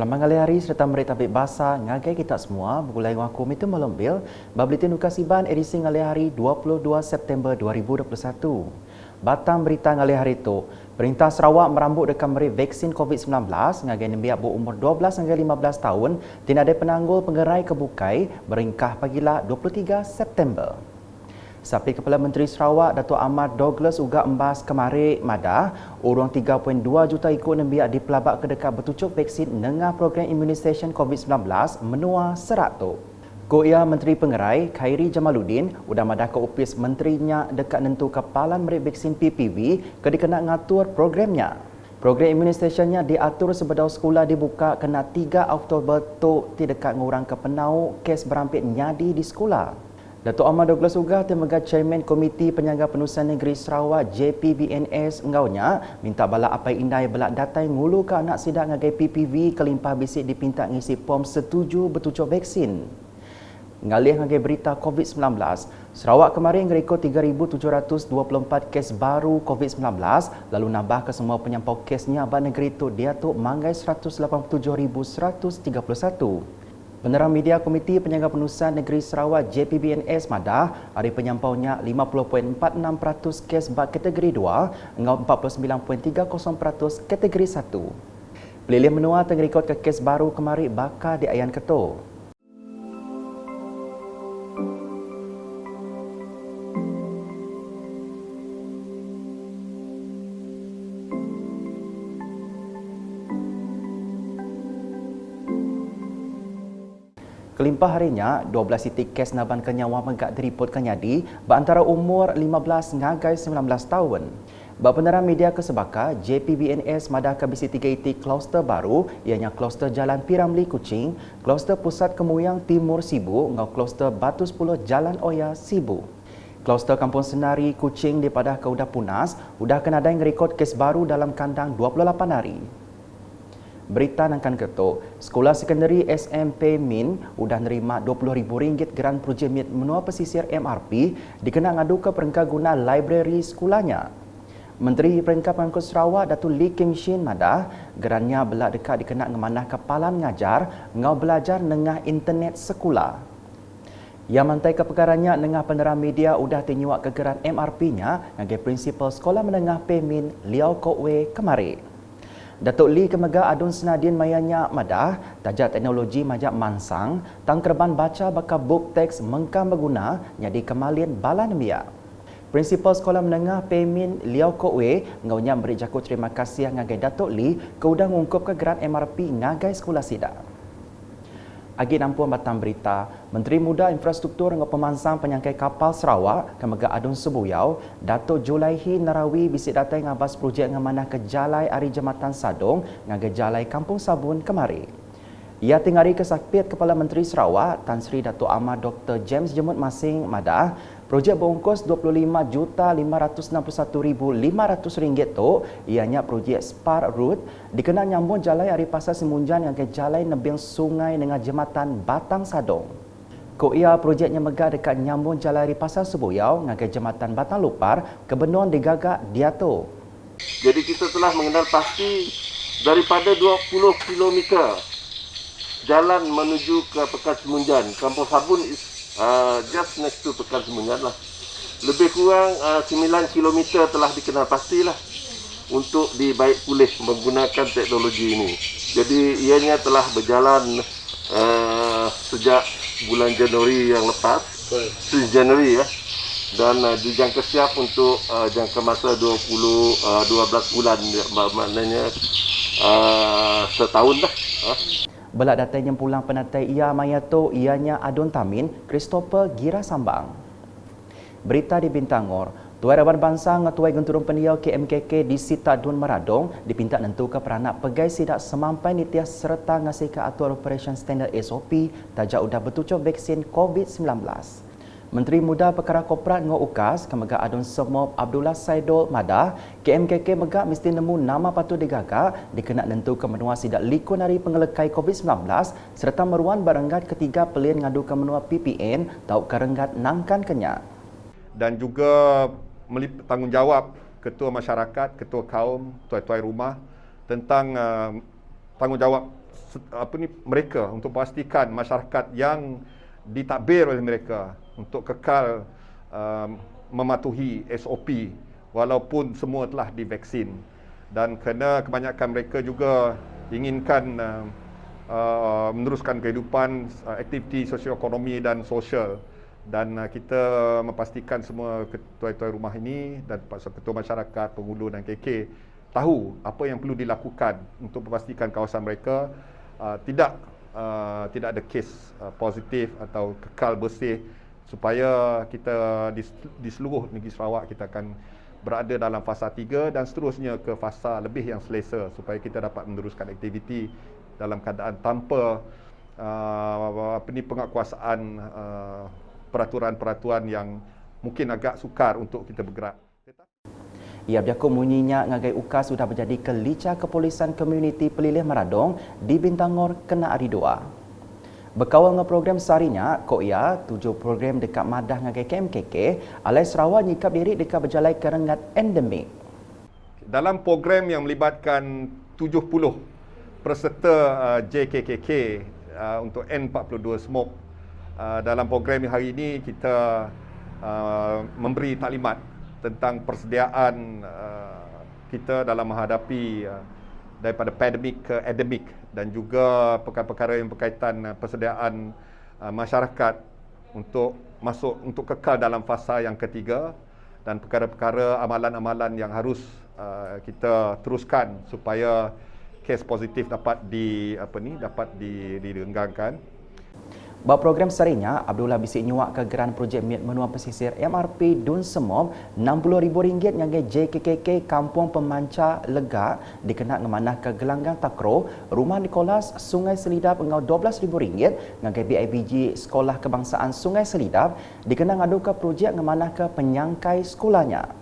Selamat hari serta mereka tabik bahasa ngagai kita semua bergulai waku itu melombil bablitin ukasiban edisi ngalih hari 22 September 2021. Batang berita ngalih hari itu, Perintah Sarawak merambut dekat meri vaksin COVID-19 ngagai nembiak berumur 12 hingga 15 tahun tidak ada penanggul penggerai kebukai beringkah pagila 23 September. Sapi Kepala Menteri Sarawak Datuk Ahmad Douglas uga embas kemari madah urang 3.2 juta ikut nembiak di pelabak kedekat bertucuk vaksin nengah program imunisasi COVID-19 menua serat tu. Ia Menteri Pengerai Khairi Jamaluddin udah madah ke opis menterinya dekat nentu kepalan meri vaksin PPV kedikena ngatur programnya. Program imunisasinya diatur sebedau sekolah dibuka kena 3 Oktober tu ti dekat ngurang ke penau kes berampit nyadi di sekolah. Datuk Ahmad Douglas Ugah tenaga Chairman Komiti Penjaga Penurusan Negeri Sarawak JPBNS engaunya minta balak apa indai balak datai ngulu ke anak sidak ngagai PPV kelimpah bisik dipinta ngisi pom setuju bertucuk vaksin. Ngalih ngagai berita COVID-19, Sarawak kemarin ngerikut 3,724 kes baru COVID-19 lalu nambah ke semua penyampau kesnya abad negeri itu dia tu manggai 187,131. Penerang media Komiti Penjaga Penurusan Negeri Sarawak JPBNS madah hari penyampaunya 50.46% kes bak kategori 2 dengan 49.30% kategori 1. Pelilih menua tenggerikot ke kes baru kemari bakal di Ayan Keto. Kelimpah harinya, 12 titik kes naban kenyawa megak diripotkan nyadi berantara umur 15 ngagai 19 tahun. Penerang media kesebaka, JPBNS madah ke bisi 3 titik kluster baru ianya kluster Jalan Piramli Kuching, kluster Pusat Kemuyang Timur Sibu dengan kluster Batu 10 Jalan Oya Sibu. Kluster Kampung Senari Kuching di Padah ke udah punas, udah kena ada yang rekod kes baru dalam kandang 28 hari. Berita nangkan ketuk, Sekolah Sekondari SMP Min udah nerima RM20,000 geran projek menua pesisir MRP dikena ngadu ke perengkat guna library sekolahnya. Menteri Perengkat Pangkut Sarawak Datuk Lee Kim Shin madah gerannya belak dekat dikena ngemanah kepalan ngajar ngau belajar nengah internet sekolah. Yang mantai keperkarannya nengah penerang media udah tinyuak ke geran MRP-nya ngagai prinsipal Sekolah Menengah Pemin Liao Kokwe kemari. Datuk Lee kemega adun senadin mayanya madah tajak teknologi majak mansang tangkerban baca baka book teks mengkam berguna nyadi kemalin bala nemia. Prinsipal Sekolah Menengah Pemin Liao Kokwe ngaunya beri jakut terima kasih ngagai Datuk Lee ke udah ngungkup ke geran MRP ngagai sekolah sidak. Agi nampuan batang berita, Menteri Muda Infrastruktur dengan Pemansang Penyangkai Kapal Sarawak, Kemega Adun Sebuyau, Datuk Julaihi Narawi bisik datai ngabas projek ngamanah ke Jalai Ari Jambatan Sadong ngagai Jalai Kampung Sabun kemari. Ia tingari kesakpit Kepala Menteri Sarawak, Tan Sri Datuk Ahmad Dr. James Jemut Masing madah, projek berungkos RM25,561,500 tu, ianya projek Spar Route, dikenal nyambung Jalai Ari Pasar Semunjan yang ke Jalai Nebing Sungai dengan Jembatan Batang Sadong. Ia projeknya megah dekat nyambung Jalai Ari Pasar Sebuyau dengan Jembatan Batang Lupar, kebenon digagak dia tu. Jadi kita telah mengenal pasti daripada 20 km jalan menuju ke Pekan Semunjan. Kampung Sabun just next to Pekan Semunjan lah. Lebih kurang 9 km telah dikenal pastilah untuk dibaik pulih menggunakan teknologi ini. Jadi ianya telah berjalan sejak bulan Januari yang lepas, Januari ya. Dan dijangka siap untuk jangka masa 12 bulan, maknanya setahun dah. Belak datanya pulang penatai ia mayato ianya Adun Tamin, Christopher Gira Sambang. Berita di Bintangor, Tuai Raban Bangsa ngetuai genturung pendiau KMKK di Sita Dun Meradong dipinta nentu ke peranak pegai sidak semampai nitias serta ngasih ke atur Operation Standard SOP tajak udah bertucuk vaksin COVID-19. Menteri Muda Perkara Korporat Ngo Ukas, Kemega Adun Semob Abdullah Saidul madah, KMKK megak mesti nemu nama patut digagak dikena nentu ke menua sidak likun hari pengelekai COVID-19 serta meruan barenggat ketiga pelin ngadu ke menua PPN tau kerenggat nangkan kenyak. Dan juga tanggungjawab ketua masyarakat, ketua kaum, tuai-tuai rumah tentang tanggungjawab mereka untuk pastikan masyarakat yang ditadbir oleh mereka untuk kekal mematuhi SOP walaupun semua telah divaksin. Dan kerana kebanyakan mereka juga inginkan meneruskan kehidupan, aktiviti sosioekonomi dan sosial, dan kita memastikan semua ketua-ketua rumah ini dan ketua masyarakat, penghulu dan KK tahu apa yang perlu dilakukan untuk memastikan kawasan mereka tidak ada kes positif atau kekal bersih, supaya kita di seluruh negeri Sarawak kita akan berada dalam fasa 3 dan seterusnya ke fasa lebih yang selesa, supaya kita dapat meneruskan aktiviti dalam keadaan tanpa pengakuasaan peraturan-peraturan yang mungkin agak sukar untuk kita bergerak. Ia berlaku munyinya ngagai UKAS sudah menjadi kelicah kepolisian komuniti Pelilih Meradong di Bintangor kena hari 2. Berkawal dengan program seharinya, Koia 7 program dekat madah ngagai KMKK, alai Sarawak nyikap diri dekat berjalai kerengat endemik. Dalam program yang melibatkan 70 peserta JKKK untuk N42 Smoke, dalam program hari ini kita memberi taklimat tentang persediaan kita dalam menghadapi daripada pandemik ke endemik, dan juga perkara-perkara yang berkaitan persediaan masyarakat untuk kekal dalam fasa yang ketiga, dan perkara-perkara amalan-amalan yang harus kita teruskan supaya kes positif dapat direnggangkan. Bahawa program seharinya, Abdullah bisik nyuak ke geran projek Miat Menua Pesisir MRP Dun Semob RM60,000 ngagai JKKK Kampung Pemancar Lega dikenak ngemanah ke Gelanggang Takro, Rumah Nicholas Sungai Selidap ngau RM12,000 ngagai BIBG Sekolah Kebangsaan Sungai Selidap dikenak ngadu ke projek ngemanah ke penyangkai sekolahnya.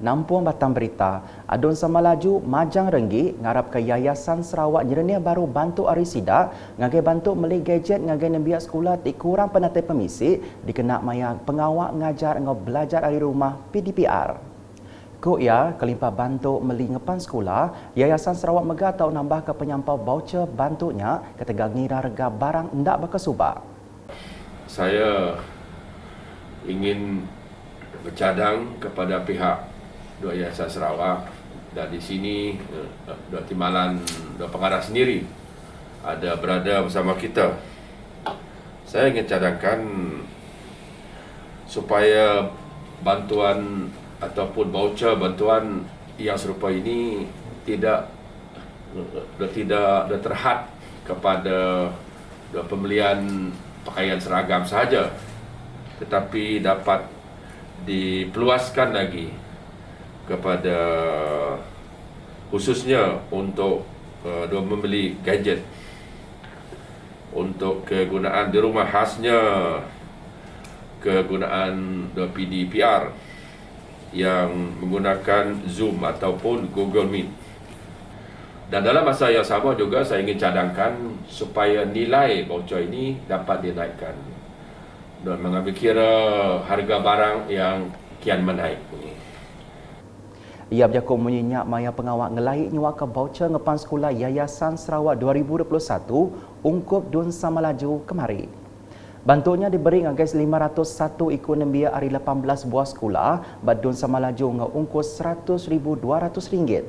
Nampuang Batang Berita, Adun Samalaju Majang Renggi ngarap ke Yayasan Sarawak Nyerenia Baru bantu Arisida ngagai bantu meli gadget ngagai nembiak sekolah ti kurang penatai pemisi dikenak maya pengawak ngajar ngau belajar dari rumah PDPR. Ko ia kelimpah bantu meli ngepan sekolah, Yayasan Sarawak Mega atau nambah ke penyampau voucher bantunya ketegal ngira rega barang ndak berkesubak. Saya ingin bercadang kepada pihak Dua Yayasan Sarawak, dan di sini Dua Timbalan, Dua Pengarah sendiri ada berada bersama kita. Saya ingin cadangkan supaya bantuan ataupun voucher bantuan yang serupa ini tidak terhad kepada pembelian pakaian seragam sahaja, tetapi dapat dipeluaskan lagi kepada khususnya untuk membeli gadget untuk kegunaan di rumah, khasnya kegunaan PDPR yang menggunakan Zoom ataupun Google Meet. Dan dalam masa yang sama juga saya ingin cadangkan supaya nilai voucher ini dapat dinaikkan dan mengambil kira harga barang yang kian menaik ini. Ia berjakut menyenyak maya pengawak ngelahik nyuak ke voucher ngepan sekolah Yayasan Sarawak 2021 ungkup Dun Samalaju kemari. Bantuannya diberi ngagai 501 ikut nembia hari 18 buah sekolah, bad Dun Samalaju ngungkus RM100,200.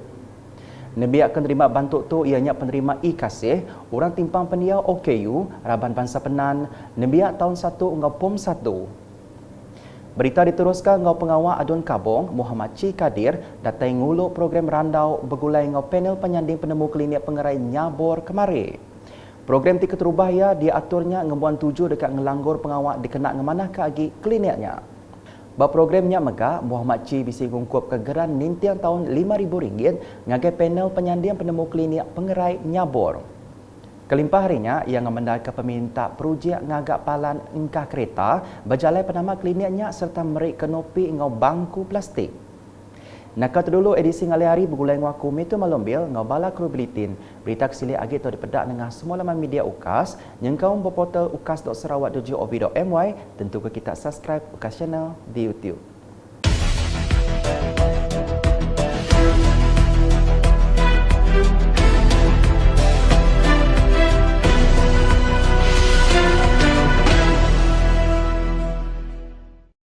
Nembia akan terima bantu tu ianya penerima e-kasih, orang timpang pendiau OKU, Raban Bangsa Penan, nembia tahun 1 ngau POM 1. Berita diteruskan ngau pengawal Adun Kabong, Muhammad Ci Kadir, datai ngulu program randau bergulai ngau panel penyanding penemu klinik pengerai Nyabor kemari. Program ti keterubah ya diaturnya ngembuan 7 dekat ngelanggur pengawal dikenak ngemanah ke agi kliniknya. Ba programnya Mega, Muhammad Ci bisi ngungkup ke geran nintian tahun RM5,000 ngagai panel penyanding penemu klinik pengerai Nyabor. Kelimpah harinya yang mengendal ke peminta projek ngagak palan engkah kereta berjalai penama kliniknya serta merik kenopi ngau bangku plastik. Nakal terdulu edisi ngali hari bergulai ngaku metu malombil ngau bala kru buletin. Berita kesili agi tu dipedak dengan semua laman media UKAS. Nyengkau berportal ukas.sarawak.gov.my. Tentu ke kita subscribe UKAS channel di YouTube.